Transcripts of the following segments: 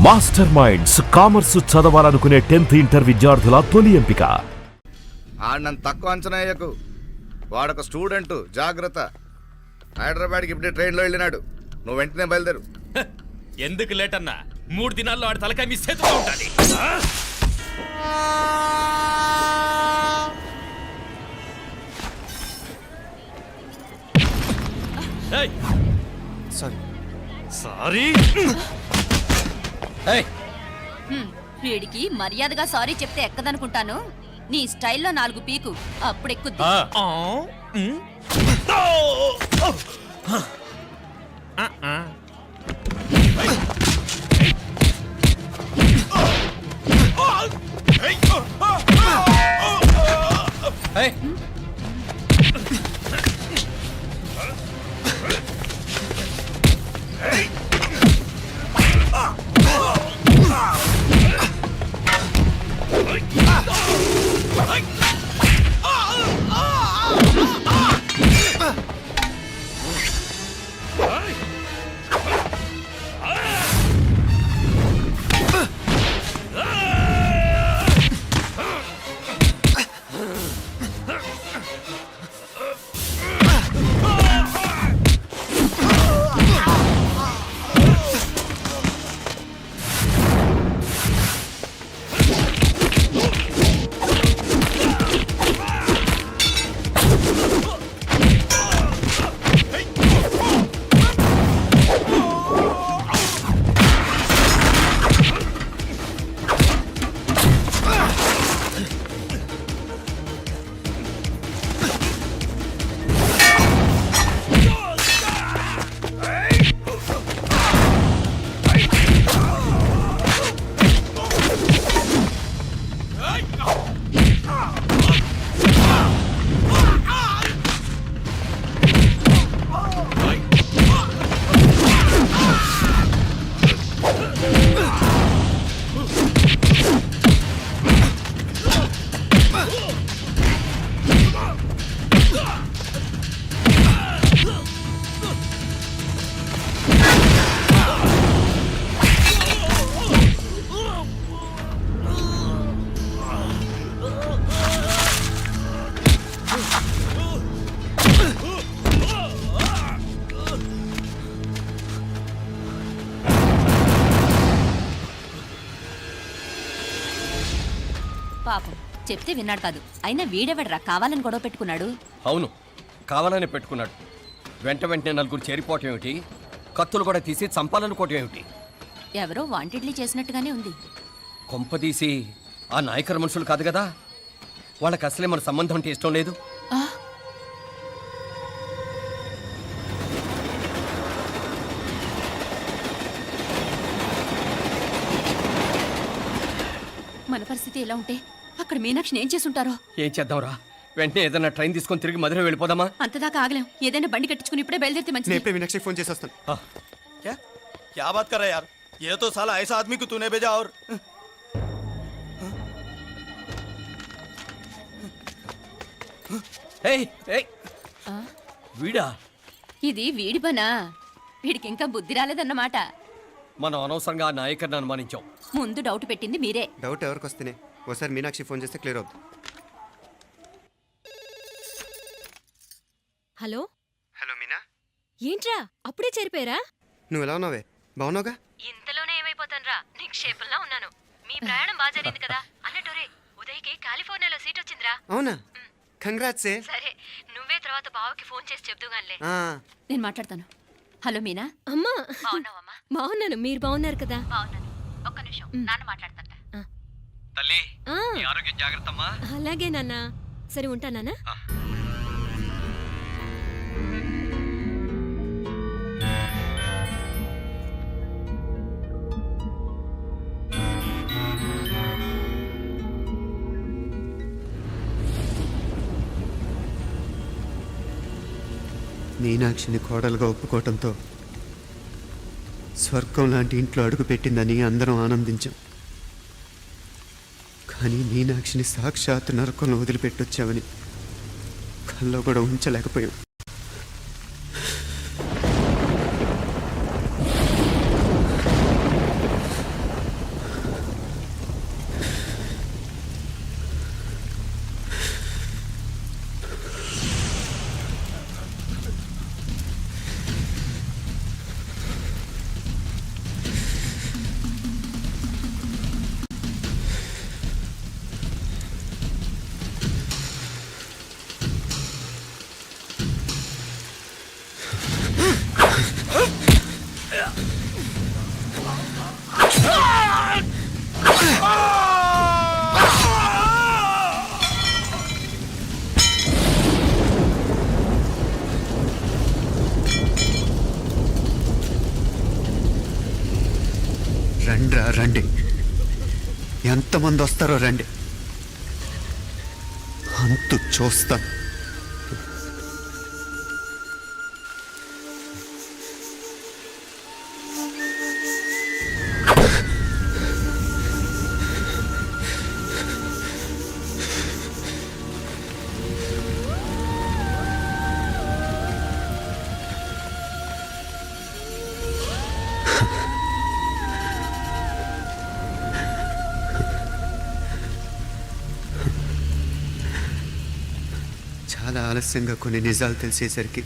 Master minds commerce చదవాలనుకునే 10th inter విద్యార్థుల తొలి ఎంపిక. ఆడినంత తక్కువ అంచనా వేయకు. వాడొక స్టూడెంట్, జాగ్రత్త. హైదరాబాద్కి ఇప్పుడే ట్రైన్లో వెళ్ళినాడు. నువ్వు వెంటనే బయలుదేరు. ఎందుకు లేట్ అన్నా? 3 దినాల్లో ఆడి తలకాయ మీ చేతిలో ఉంటుంది. సారీ. వీడికి మర్యాదగా సారీ చెప్తే ఎక్కదనుకుంటాను. నీ స్టైల్లో 4 పీకు, అప్పుడెక్కుద్ది. పాపం చెప్తే విన్నాడు కాదు. అయినా వీడెవడరా కావాలని గొడవ పెట్టుకున్నాడు? అవును, కావాలనే పెట్టుకున్నాడు. వెంటనే 4 చేరిపోవటం ఏమిటి, కత్తులు కూడా తీసి చంపాలనుకోవటం ఏమిటి? ఎవరో వాంటెడ్లీ చేసినట్టుగానే ఉంది. కొంపదీసి ఆ నాయకర్ మనుషులు కాదు కదా? వాళ్ళకి అసలే మన సంబంధం అంటే ఇష్టం లేదు. మన పరిస్థితి ఎలా ఉంటే అక్కడ మీనాక్షిని ఏం చేసుంటారో. ఏం చేద్దాంరా? వెంటనే ఏదైనా ట్రైన్ తీసుకొని తిరిగి మధుర వెళ్ళిపోదామా? అంతదాకా ఆగలేం. ఏదైనా బండి కట్టించుకుని ఇప్పుడే బయలుదేరితే మంచిది. मीनाक्षी फोन చేసి వస్తాను. क्या बात कर रहा है यार? ये तो साला ऐसा आदमी को तूने भेजा और వీడా? ఇది వీడి పనా? వీడికి ఇంకా బుద్ధి రాలేదన్నమాట. మనం అనవసరంగా ఆ నాయకర్ని అనుమానించాం. ముందు డౌట్ పెట్టింది మీరే. డౌట్ ఎవరికి వస్తేనే ఒకసారి మీనాక్షి ఫోన్ చేస్తే క్లియర్ అవుతుంది. హలో హలో మీనా, ఏంట్రా అప్పుడే చేరిపోయారా? నువ్వు ఎలా ఉన్నావే? బాగున్నావుగా? ఇంతలోనే ఏమైపోతానరా, నిక్షేపంలా ఉన్నాను. మీ ప్రయాణం బాగా జరిగింది కదా? అన్నట్టురే ఉదయ్కి కాలిఫోర్నియాలో సీట్ వచ్చిందిరా. అవునా? కంగ్రాట్స్. సరే నువ్వే తర్వాత బావకి ఫోన్ చేసి చెప్దుగానిలే. నేను మాట్లాడతాను. హలో మీనా. అమ్మా బాగున్నాను, మీరు బాగున్నారు కదా? బాగున్నాను. ఒక్క నిమిషం, నాన్న మాట్లాడతాను. తల్లి, ఆరోగ్యం జాగ్రత్తమ్మా. అలాగే నాన్న. సరే ఉంటానా? మీనాక్షిని కోడలుగా ఒప్పుకోవటంతో స్వర్గం లాంటి ఇంట్లో అడుగు పెట్టిందని అందరం ఆనందించాం. కానీ మీనాక్షిని సాక్షాత్ నరకంలో వదిలిపెట్టొచ్చావని కల్లో కూడా ఉంచలేకపోయాం. రండ్రా రండి, ఎంతమంది వస్తారో రండి, అంతు చూస్తాను. చాలా ఆలస్యంగా కొన్ని నిజాలు తెలిసేసరికి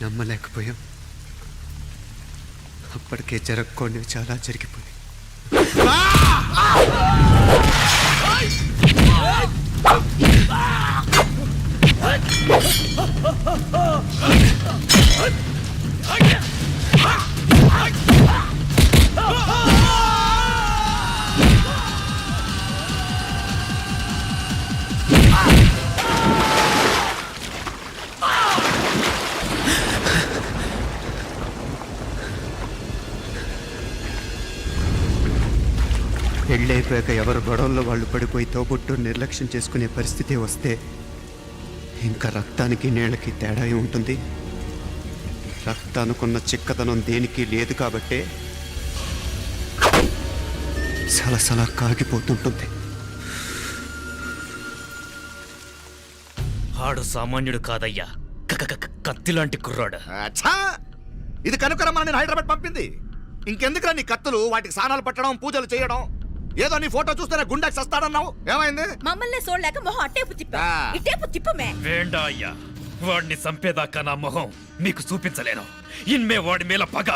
నమ్మలేకపోయాం. అప్పటికే జరగకూడనివి చాలా జరిగిపోయాయి. పెళ్ళైపోయాక ఎవరు గొడవల్లో వాళ్ళు పడిపోయి తోబుట్టు నిర్లక్ష్యం చేసుకునే పరిస్థితి వస్తే ఇంకా రక్తానికి నీళ్ళకి తేడా ఉంటుంది. రక్తానుకున్న చిక్కదనం దేనికి లేదు కాబట్టే సలసలా కాగిపోతుంటుంది. ఆడు సామాన్యుడు కాదయ్యా, కత్తిలాంటి కుర్రాడు. అచ్చా, ఇది కనుకరమ్మని నేను హైదరాబాద్ పంపింది. ఇంకెందుకురా నీ కత్తులు, వాటికి స్నానాలు పట్టడం, పూజలు చేయడం? ఏదో నీ ఫోటో చూస్తేనే గుండెకి సస్తాడన్నావు, ఏమైంది? మమ్మల్ని చూడలేక మొహం అట్టేపు తిప్పా, ఆ. ఇట్టేపు తిప్పమే. వేండా అయ్యా, వాడిని చంపేదాకా నా మొహం మీకు చూపించలేను. ఇన్మే వాడి మేల పగ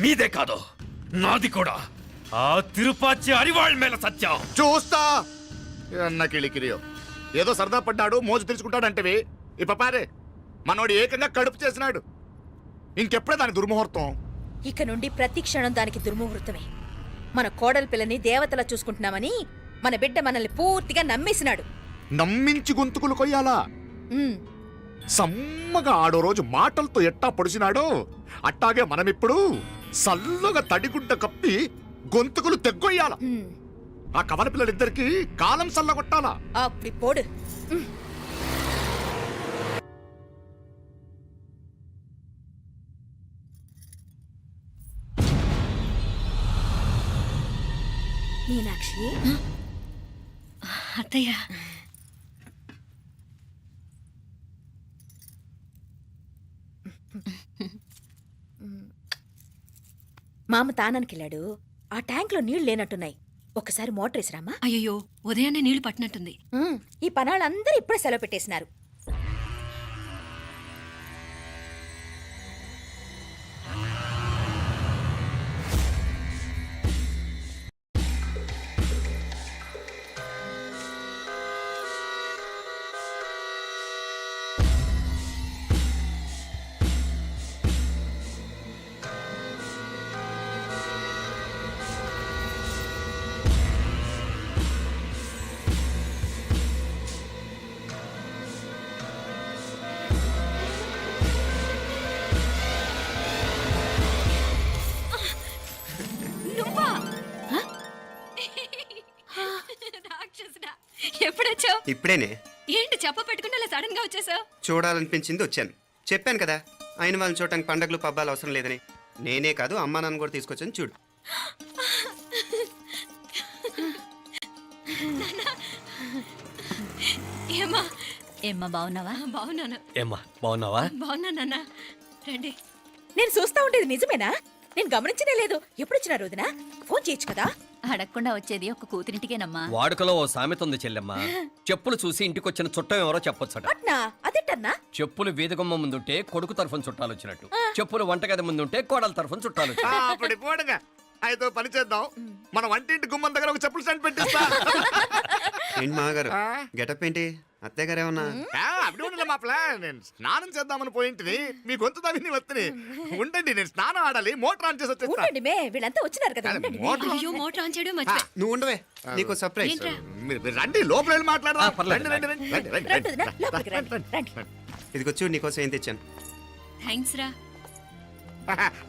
మీదే కాదు, నాది కూడా. ఆ తిరుపాచి అరివాళ్ళ మేల సత్యం. చూస్తా అన్న కిళికిరియో. ఏదో సరదా పడ్డాడు, మోజు తెలుసుకుంటాడంటవి. ఈ పపారే మనోడు ఏకంగా కడుపు చేసినాడు. ఇంకెప్పుడే దాని దుర్ముహూర్తం. ఇక నుండి ప్రతి క్షణం దానికి దుర్ముహూర్తమే. మన కోడలి పిల్లని దేవతలా చూసుకుంటున్నామని మన బిడ్డ మనల్ని పూర్తిగా నమ్మేసినాడు. నమ్మించి గొంతుకులు కొయ్యాలా? ఉమ్, సమ్మగా ఆడో రోజు మాటలతో ఎట్టా పొడిచినాడో అట్టాగే మనమిప్పుడు సల్లుగా తడిగుడ్డ కప్పి గొంతుకులు తెగ్గొయ్యాల. ఉమ్. ఆ కవల పిల్లలిద్దరికి కాలం సల్లగొట్టాలా. అప్పుడు పోడు. ఉమ్. మీనాక్షి, అత్తయ్య, మామ తానానికి వెళ్ళాడు. ఆ ట్యాంక్ లో నీళ్లు లేనట్టున్నాయి. ఒకసారి మోటార్ వేసిరామా. అయ్యో ఉదయాన్నే నీళ్లు పట్టినట్టుంది. ఈ పనాళ్ళందరూ ఇప్పుడే సెలవు పెట్టేసినారు. ఎప్పుడొచ్చావు? ఇప్పుడేనే ఏంటి చెప్ప పెట్టుకుని అలా సడన్ గా వచ్చేసావు? చూడాలనిపించింది వచ్చాను. చెప్పాను కదా, ఆయన వాళ్ళని చూడటానికి పండగలు పబ్బాలు అవసరం లేదని. నేనే కాదు, అమ్మా నాన్న కూడా తీసుకొచ్చాను చూడు. ఏమా ఏమ్మా బాగున్నావా? బాగున్నాను. ఏమ్మా బాగున్నావా? బాగున్నానన్నా, రండి. నేను చూస్తా ఉండేది నిజమేనా? నేను గమనించనే లేదు. ఎప్పుడొచ్చినా రోజున ఫోన్ చేయొచ్చు కదా. అడగకుండా వచ్చేది ఒక కూతురింటికేనమ్మా. వాడుకలో ఓ సామెత ఉంది చెల్లెమ్మ. చెప్పులు చూసి ఇంటికొచ్చిన చుట్టం ఎవరో చెప్పొచ్చట. అట్నా? అదేటన్నా? చెప్పులు వీధగుమ్మ ముందుంటే కొడుకు తరఫున చుట్టాలు వచ్చినట్టు, చెప్పులు వంటగది ముందుంటే కోడల తరఫున చుట్టాలు వచ్చినట్టు. అప్పుడు పోడుగా అయితే పని చేద్దాం. మన వంటింటి గుమ్మం దగ్గర ఒక చెప్పులు స్టాండ్ పెట్టిస్తా. ఏంటి మామగారు గెటప్ ఏంటి? అత్తయ్య గారు ఏమన్నా? అప్పుడు ఉండలే మా ప్లాన్. నేను స్నానం చేద్దామని పోయింటిని, మీ గొంతు తవ్వి వస్తుంది. ఉండండి, నేను స్నానం ఆడాలి, మోటార్ ఆన్ చేసి వచ్చేస్తా. ఉండండి మే, వీళ్ళంతా వచ్చినారు కదా. ఉండండి మే. మోటార్ అయ్యో మోటార్ ఆన్ చేయడం మర్చిపోయా. నువ్వు ఉండవే, నీకు సర్ప్రైజ్. ఏంట్రా? మీరు రండి, లోపల వెళ్ళి మాట్లాడదాం. పర్లేదు. రండి, రండి, రండి, రండి, రండి, రండి వదినా, రండి. లోపలికి రండి, రండి. ఇదిగో చూడు, నీకోసం ఏం తెచ్చాను. థ్యాంక్స్ రా.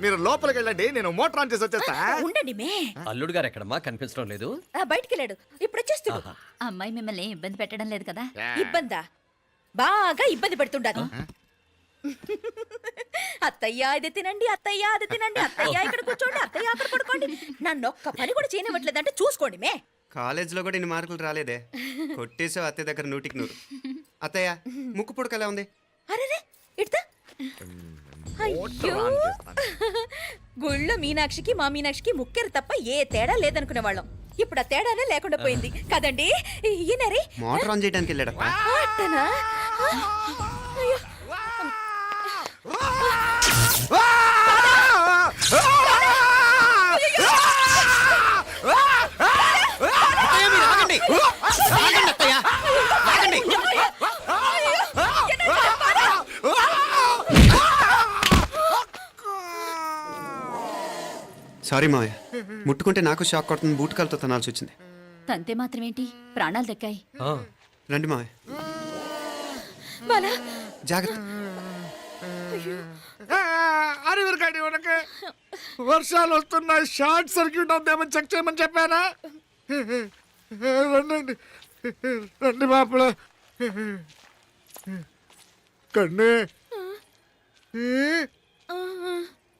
మీరు లోపలికి వెళ్ళండి, నేను మోటార్ ఆన్ చేసి వచ్చేస్తా. ఉండండి మే. అల్లుడు గారు ఎక్కడమ్మా కనిపించడం లేదు. బయటికి వెళ్ళాడు, ఇప్పుడు వచ్చేస్తాడు. ఆహా. అమ్మాయి మిమ్మల్ని ఏం ఇబ్బంది పెట్టడం లేదు కదా? ఇబ్బందా? బాగా ఇబ్బంది పెడుతుండదు. అత్తయ్య ఇది తినండి, అత్తయ్య అది తినండి, అత్తయ్య ఇక్కడ కూర్చోండి, అత్తయ్య అక్కడ పడుకోండి. నన్ను ఒక్క పని కూడా చేయనివ్వట్లేదంటే చూసుకోండి మే. కాలేజీలో కూడా ఇన్ని మార్కులు రాలేదే. కొట్టేసావు అత్తయ్య దగ్గర 100కి 100. అత్తయ్య ముక్కు పుడక ఎలా ఉంది? అరే ఇడతా. అయ్యో, గుళ్ళో మీనాక్షికి మా మీనాక్షికి ముక్కెరు తప్ప ఏ తేడా లేదనుకునే వాళ్ళం. ఇప్పుడు ఆ తేడానే లేకుండా పోయింది కదండి. ఈయనరే మోటార్ ఆన్ చేయడానికి వెళ్ళాడప్ప. అట్టనా? అయ్యో. సారీ మావయ్య, ముట్టుకుంటే నాకు షాక్ కొడుతుంది. బూట్ కాలుతో తనాల్సి వచ్చింది. తంతే మాత్రమేంటి, ప్రాణాలు దక్కాయి. ఆ, రండి మావయ్య, బాలా, జాగ్రత్త. అరవిరకండి ఉనకే వర్షాలు వస్తున్నాయి, షార్ట్ సర్క్యూట్ అవుతామని చెక్ చేయమని చెప్పానా? రండి రండి మాపల కన్నే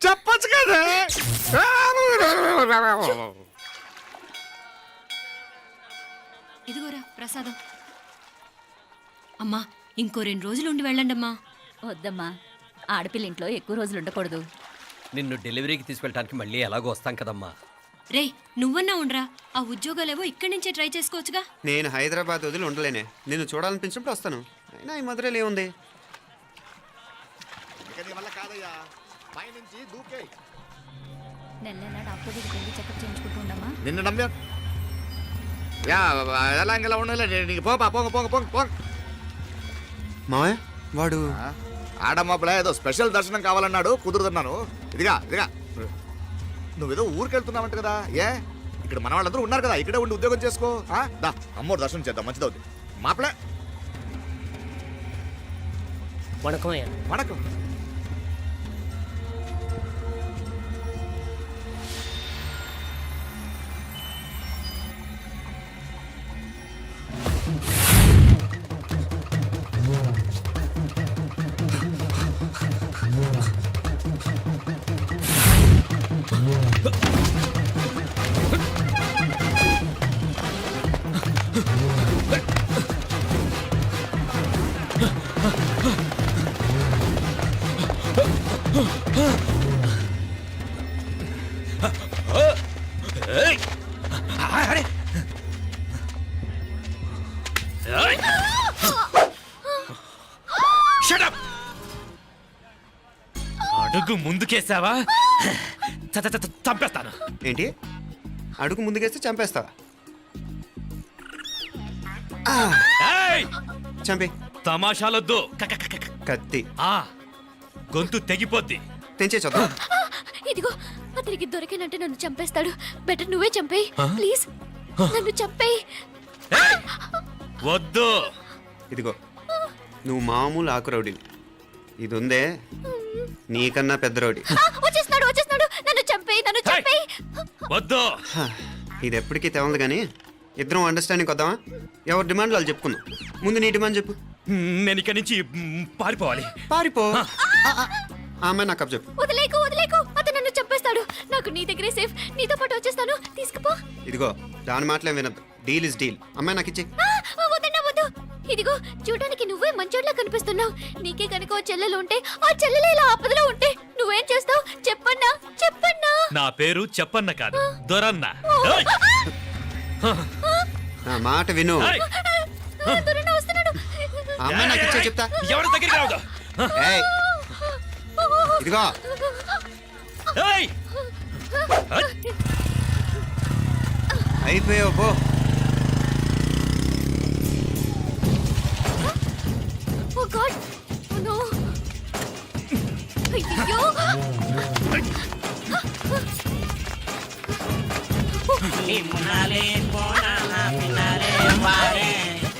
చెప్పచ్చు కదా. ఇదిగోరా ప్రసాదం. అమ్మా ఇంకో 2 రోజులు ఉండి వెళ్ళండమ్మా. వద్దమ్మా, ఆడపిల్ల ఇంట్లో ఎక్కువ రోజులు ఉండకూడదు. నిన్ను డెలివరీకి తీసుకెళ్ళడానికి మళ్ళీ ఎలాగో వస్తాం కదమ్మా. రే నువ్వన్నా ఉండరా, ఆ ఉద్యోగాలేవో ఇక్కడి నుంచే ట్రై చేసుకోవచ్చుగా. నేను హైదరాబాద్ వదిలి ఉండలేనే. నిన్ను చూడాలనిపించినప్పుడు వస్తాను. అయినా ఈ మధురలో ఏముంది? ఇక నీ వల్ల కాదయ్యా, పైనుంచి దూకే. నెల డాక్టర్ దగ్గరికి వెళ్ళి చెకప్ చేయించుకుంటూ ఉండమ్మా. నిన్ను నమ్మా యా ఎలా ఇంకెలా ఉండలే. నీకు పోపా పోంగ పోంగ పోంగ పోంగ. మావయ్య వాడు ఆడమ్మప్పుడే ఏదో స్పెషల్ దర్శనం కావాలన్నాడు, కుదురుతున్నాను. ఇదిగా నువ్వేదో ఊరికెళ్తున్నావంట కదా. ఏ ఇక్కడ మన వాళ్ళందరూ ఉన్నారు కదా, ఇక్కడే ఉండి ఉద్యోగం చేసుకో. దా అమ్మోడు దర్శనం చేద్దాం, మంచిదవుద్ది. మాపలే వణకం. అడుగు ముందుకేసావా చంపేస్తాను. ఏంటి? అడుగు ముందుకేస్తే చంపేస్తావా? ఏయ్! చంపే. తమాషాలొద్దు. కత్తి ఆ గొంతు తెగిపోద్ది. తెంచే చూద్దాం. ఇదిగో అతనికి దొరికినంటే నన్ను చంపేస్తాడు. బెటర్ నువ్వే చంపేయి ప్లీజ్, నన్ను చంపేయి. ఏయ్! వద్దు. ఇదిగో నువ్వు మామూలు ఆకు రౌడీని. ఇది ఉందే నీకన్నా పెద్ద రౌడీ. వచ్చేస్తున్నాడు నన్ను చంపేయి. వద్దు. హ, ఇది ఎప్పటికీ తెవలదు కానీ ఇద్దరం అండర్స్టాండింగ్ వద్దామా? ఎవరి డిమాండ్ వాళ్ళు చెప్పుకుందాం. ముందు నీ డిమాండ్ చెప్పు. నేను ఇక్కడి నుంచి పారిపోవాలి. పారిపో. ఆ అమ్మాయి నాకు అప్ చెప్పు. వదిలేకు అతను నన్ను చంపేస్తాడు. నాకు నీ దగ్గరే సేఫ్, నీతో పాటు వచ్చేస్తాను, తీసుకుపో. ఇదిగో దాని మాటలేం వినద్దు. Deal is deal. అమ్మాయి నాకు ఇచ్చి. వద్దు. ఇదిగో చూడడానికి నువ్వే మంచోడ్లా కనిపిస్తున్నావు. నీకే కనుక ఓ చెల్లెలు ఉంటే, ఆ చెల్లెలు ఇలా ఆపదలో ఉంటే నువ్వేం చేస్తావు చెప్పన్నా? నా పేరు చెప్పన్న కాదు, దొరన్న. ఏయ్! నా మాట విను. ఏయ్! దొరన్న వస్తున్నాడు. ఆ అమ్మాయి నాకు ఇచ్చే చెప్తా. ఎవరి దగ్గరికి రావద్దు. ఏయ్, ఇదిగో ఏయ్! అయిపోయావు పో. ఓ గాడ్, ఓ నో. అయ్యో. నిమ్మనాలే పోనాల పినాలే వారే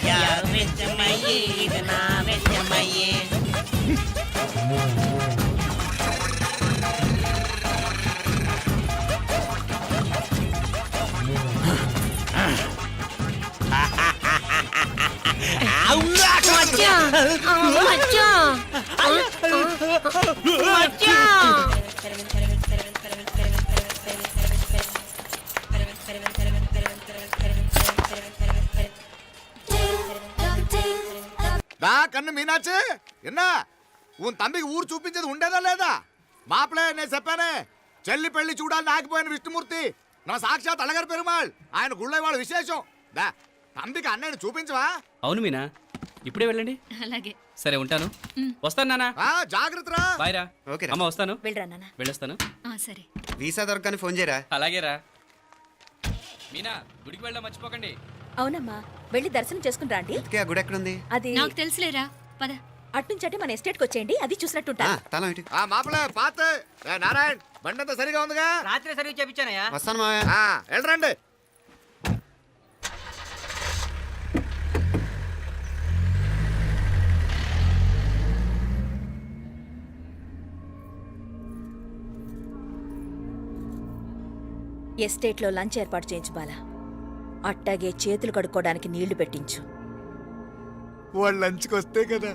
యారు వెచ్చమయ్యి ఇది నా వెచ్చమయ్యి దా కన్ను మీనాచి ఎన్నా ఉన్ తంబికి ఊరు చూపించేది ఉండేదా లేదా మాపలే నేను చెప్పానే చెల్లి పెళ్లి చూడాలని ఆగిపోయిన విష్ణుమూర్తి నా సాక్షాత్ అలగర్ పెరుమాళ్ ఆయన గుళ్ళో వాళ్ళ విశేషం దా తంబికి అన్నయ్యని చూపించవా? అవును మీనా, ఇప్పుడే వెళ్ళండి. అలాగే. సరే ఉంటాను. వస్తాను నాన్న. జాగ్రత్తరా. బాయ్ రా. ఓకే అమ్మ వస్తాను. వెళ్ళరా నాన్న. వెళ్ళొస్తాను. సరే. వీసా దొరకని ఫోన్ చేయరా. అలాగే రా. మీనా, గుడికి వెళ్ళడం మర్చిపోకండి. అవునమ్మా, వెళ్ళి దర్శనం చేసుకుని రండి. ఆ గుడి ఎక్కడుంది? అది నాకు తెలుసులేరా, పద. అట్నుంచి మన ఎస్టేట్కి వచ్చేయండి, అది చూసినట్టుంటా. తలం ఇటు. మాపలే పాత నారాయణ్ బండంతా సరిగా ఉందిగా? రాత్రి సర్వీస్ చేయించానయ్యా. వస్తాను మావయ్య. వెళ్ళరండి. ఎస్టేట్లో లంచ్ ఏర్పాటు చేయించు బాలా. అట్టాగే చేతులు కడుక్కోవడానికి నీళ్లు పెట్టించు. వాళ్ళు లంచ్కి వస్తే కదా.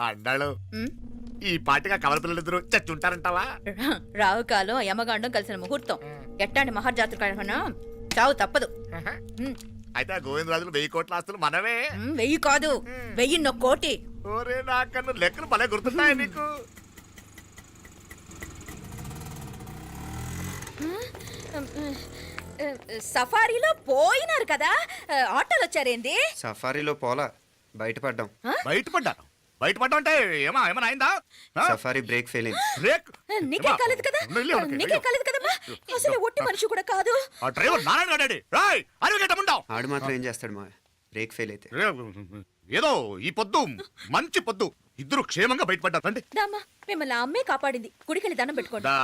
అన్నాడు ఈ పాటిగా కవల పిల్లలిద్దరూ చచ్చుంటారంటావా? రావు కాలం యమగాండం కలిసిన ముహూర్తం. ఎట్టాంటి మహర్జాతృ చావు తప్పదు. అయితే ఆ గోవిందరాజులు 1000 కోట్ల ఆస్తులు మనమే. 1000 కాదు, 1001 కోటి. ఓరే నాకన్నా లెక్కలు భలే గుర్తున్నాయి నీకు. సఫారీలో పోయినారు కదా, ఆటోలు వచ్చారేంది? సఫారీలో పోలా, బయటపడ్డాం. బయటపడ్డాను. బయటపడ్డా అంటే ఏమైనా అయిందా? సఫారీ బ్రేక్ ఫెయిల్ అయింది. బ్రేక్ నీకే కాలేదు కదా, నీకే కాలేదు కదమ్మా. అసలు ఒట్టి మనిషి కూడా కాదు. ఆ డ్రైవర్ నారాయణ గాడి రాయ్ అరగటముండావు. ఆడు మాత్రం ఏం చేస్తాడు మా బ్రేక్ ఫెయిల్ అయితే. ఏదో ఈ పొద్దు మంచి పొద్దు ఇద్దరు క్షేమంగా బయటపడ్డారండి. దామా, మిమ్మల్ని ఆ అమ్మే కాపాడింది. గుడికెళ్ళి దండం పెట్టుకోండి.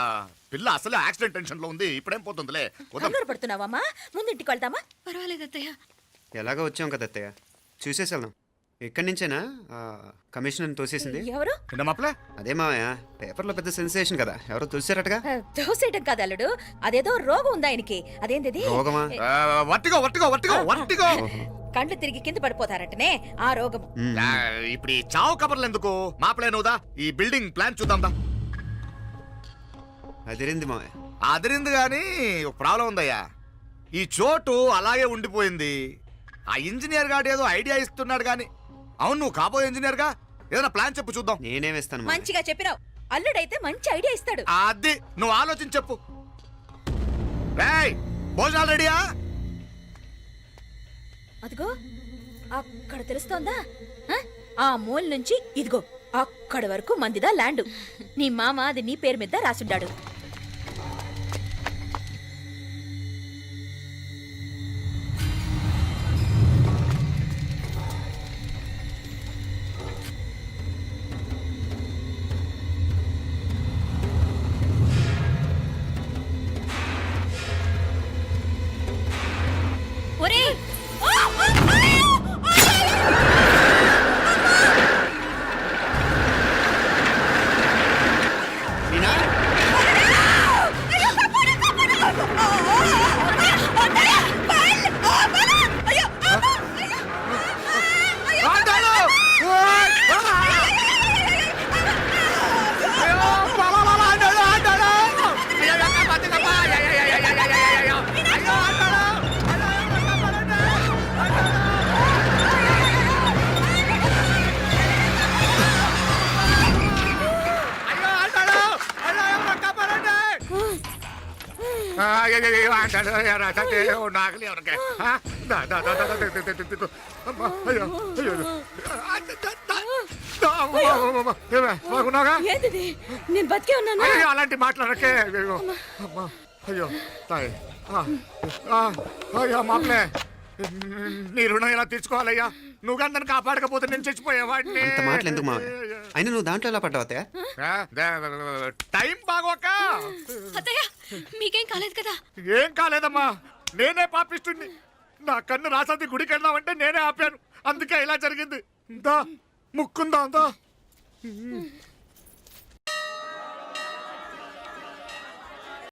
పిల్ల అసలు యాక్సిడెంట్ టెన్షన్ లో ఉంది. ఇప్పుడేం పోతుందిలే. కంగారు పడుతున్నావమ్మా? ముందు ఇంటికి వెళ్తామా? పర్వాలేదు అత్తయ్య. ఎలాగో వచ్చాం కదా అత్తయ్య, చూసేసి వెళ్దాం. ఎక్కడి నుంచేనా కమిషనర్ తోసేసింది? ఎవరు? అదే మావయ్య, పేపర్లో పెద్ద సెన్సేషన్ కదా, ఎవరో తోసారటగా. దోసేయటం కాదు అల్లుడు, అదేదో రోగం ఉందా ఆయనకి. అదేంటిది? రోగమా? కండ్లు తిరిగి కింద పడిపోతారంటనే ఆ రోగం. ఇప్పుడు ఈ చావు కబర్లు ఎందుకు? మాపలే నువ్వుదా ఈ బిల్డింగ్ ప్లాన్ చూద్దాందా. అదిరింది మావయ్య. అదిరింది గాని ఒక ప్రాబ్లం ఉందయ్యా. ఈ చోటు అలాగే ఉండిపోయింది. ఆ ఇంజనీర్ గాడు ఏదో ఐడియా ఇస్తున్నాడు గాని. అవును, నువ్వు కాబోయే ఇంజనీర్ గా ఏదైనా ప్లాన్ చెప్పు చూద్దాం. నేనేమిస్తాను? మంచిగా చెప్పినావు. అల్లుడైతే మంచి ఐడియా ఇస్తాడు. అది నువ్వు ఆలోచించి చెప్పు. భోజనాలు రెడీయా? అదిగో అక్కడ తెలుస్తోందా? ఆ మూల నుంచి ఇదిగో అక్కడ వరకు మందిదా ల్యాండ్. నీ మామ అది నీ పేరు మీద రాసుండాడు. నాగలి ఎవరికే బాగున్నాగా ఏంటిది నేను బతికే ఉన్నాను అలాంటి మాట్లాడకే అయ్యో అమ్మా అయ్యో తాయి అయ్యో మామలే నీ రుణం ఎలా తీర్చుకోవాలయ్యా నువ్వు అందరిని కాపాడకపోతే నేను చచ్చిపోయేవాడిని అంత మాటలు ఎందుకు మావయ్య అయినా నువ్వు దాంట్లో ఎలా పడ్డావు అత్తయ్య టైం బాగోక అత్తయ్య మీకేం కాలేదు కదా ఏం కాలేదమ్మా నేనే పాపిస్తుంది నా కన్ను రాసాది గుడికి వెళ్దామంటే నేనే ఆపాను అందుకే ఇలా జరిగింది దా ముక్కుందా అందా